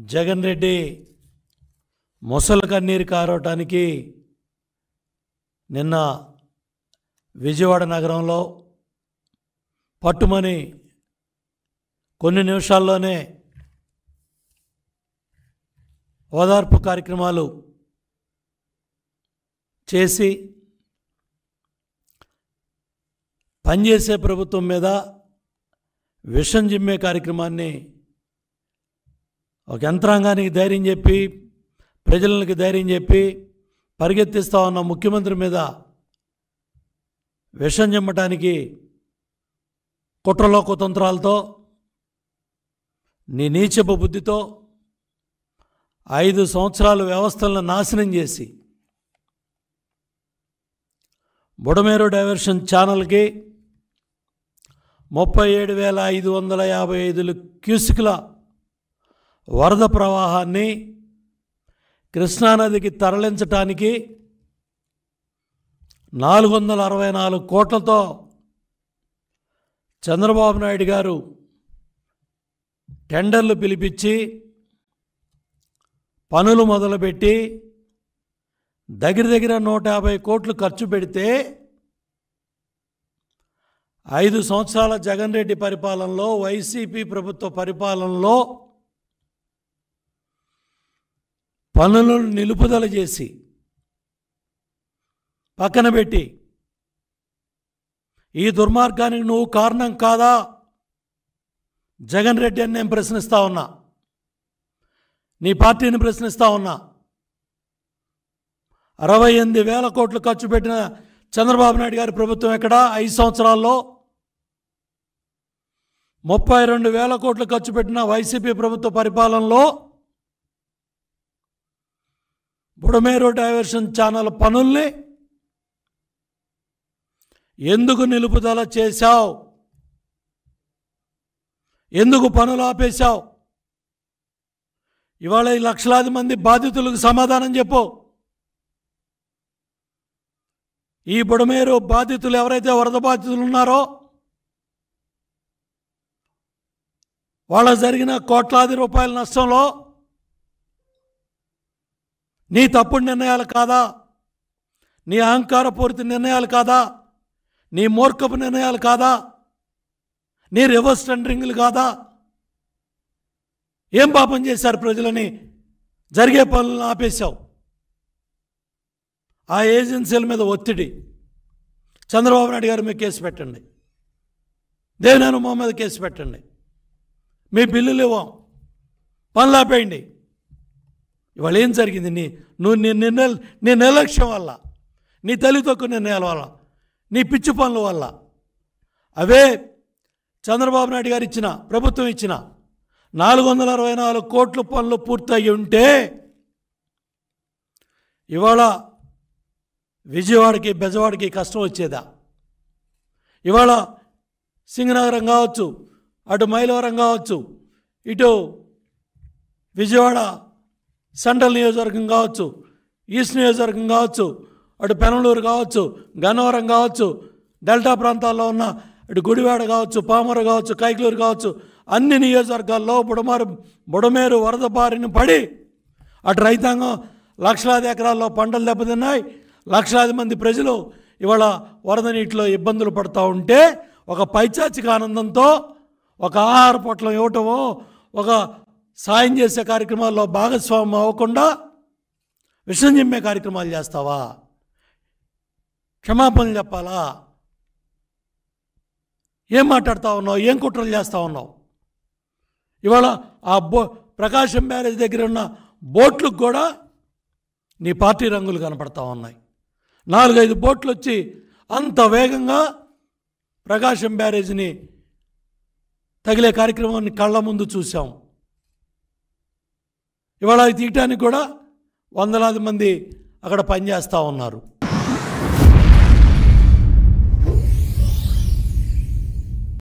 జగన్ రెడ్డి మొసలు కన్నీరు కారవటానికి నిన్న విజయవాడ నగరంలో పట్టుమని కొన్ని నిమిషాల్లోనే ఓదార్పు కార్యక్రమాలు చేసి పనిచేసే ప్రభుత్వం మీద విషం జిమ్మే కార్యక్రమాన్ని ఒక యంత్రాంగానికి ధైర్యం చెప్పి ప్రజలకి ధైర్యం చెప్పి పరిగెత్తిస్తూ ఉన్న ముఖ్యమంత్రి మీద విషం జిమ్మటానికి కుట్రలో కుతంత్రాలతో నీ నీచపు బుద్ధితో 5 సంవత్సరాలు వ్యవస్థలను నాశనం చేసి బుడమేరు డైవర్షన్ ఛానల్కి 37,555 క్యూసిక్ల వరద ప్రవాహాన్ని కృష్ణానదికి తరలించటానికి 464 కోట్లతో చంద్రబాబు నాయుడు గారు టెండర్లు పిలిపించి పనులు మొదలుపెట్టి దగ్గర 150 కోట్లు ఖర్చు పెడితే 5 సంవత్సరాల జగన్ రెడ్డి పరిపాలనలో వైసీపీ ప్రభుత్వ పరిపాలనలో పనులను నిలుపుదల చేసి పక్కన పెట్టి ఈ దుర్మార్గానికి నువ్వు కారణం కాదా జగన్ రెడ్డి అని నేను ప్రశ్నిస్తా ఉన్నా, నీ పార్టీని ప్రశ్నిస్తా ఉన్నా. 68,000 కోట్లు ఖర్చు పెట్టిన చంద్రబాబు నాయుడు గారి ప్రభుత్వం ఎక్కడ? 5 సంవత్సరాల్లో 32,000 కోట్లు ఖర్చు పెట్టిన వైసీపీ ప్రభుత్వ పరిపాలనలో బుడమేరు డైవర్షన్ ఛానల్ పనుల్ని ఎందుకు నిలుపుదల చేశావు? ఎందుకు పనులు ఆపేశావు? ఇవాళ ఈ లక్షలాది మంది బాధితులకు సమాధానం చెప్పు. ఈ బుడమేరు బాధితులు ఎవరైతే వరద బాధితులు ఉన్నారో వాళ్ళకు జరిగిన కోట్లాది రూపాయల నష్టంలో నీ తప్పుడు నిర్ణయాలు కాదా? నీ అహంకారపూరిత నిర్ణయాలు కాదా? నీ మూర్ఖపు నిర్ణయాలు కాదా? నీ రివర్స్ టెండరింగ్లు కాదా? ఏం పాపం చేశారు ప్రజలని జరిగే పనులను ఆపేశావు? ఆ ఏజెన్సీల మీద ఒత్తిడి, చంద్రబాబు నాయుడు గారి మీద కేసు పెట్టండి, దేవినేని ఉమా మీద కేసు పెట్టండి, మీ బిల్లులు ఇవ్వం, పనులు ఆపేయండి. ఇవాళ ఏం జరిగింది? నీ నిర్లక్ష్యం వల్ల, నీ తల్లితొక్కు నిర్ణయాల వల్ల, నీ పిచ్చి పనుల వల్ల. అవే చంద్రబాబు నాయుడు గారు ఇచ్చిన ప్రభుత్వం ఇచ్చిన 464 కోట్ల పనులు పూర్తయి ఉంటే ఇవాళ విజయవాడకి బెజవాడకి కష్టం వచ్చేదా? ఇవాళ సింగనగరం కావచ్చు, అటు మైలవరం కావచ్చు, ఇటు విజయవాడ సెంట్రల్ నియోజకవర్గం కావచ్చు, ఈస్ట్ నియోజకవర్గం కావచ్చు, అటు పెనమలూరు కావచ్చు, గన్నవరం కావచ్చు, డెల్టా ప్రాంతాల్లో ఉన్న ఇటు గుడివాడ కావచ్చు, పామర కావచ్చు, కైకలూరు కావచ్చు, అన్ని నియోజకవర్గాల్లో బుడమేరు వరద బారిన పడి అటు రైతాంగం లక్షలాది ఎకరాల్లో పంటలు దెబ్బతిన్నాయి. లక్షలాది మంది ప్రజలు ఇవాళ వరద నీటిలో ఇబ్బందులు పడుతూ ఉంటే ఒక పైచాచిక ఆనందంతో ఒక ఆహార పొట్లం ఇవ్వటమో ఒక సాయం చేసే కార్యక్రమాల్లో భాగస్వామ్యం అవ్వకుండా విషం జిమ్మే కార్యక్రమాలు చేస్తావా? క్షమాపణలు చెప్పాలా? ఏం మాట్లాడుతూ ఉన్నావు? ఏం కుట్రలు చేస్తూ ఉన్నావు? ఇవాళ ఆ ప్రకాశం బ్యారేజ్ దగ్గర ఉన్న బోట్లకు కూడా నీ పార్టీ రంగులు కనపడతా ఉన్నాయి. 4-5 బోట్లు వచ్చి అంత వేగంగా ప్రకాశం బ్యారేజ్ని తగిలే కార్యక్రమాన్ని కళ్ళ ముందు చూసాం. ఇవాళ తీయటానికి కూడా వందలాది మంది అక్కడ పనిచేస్తూ ఉన్నారు.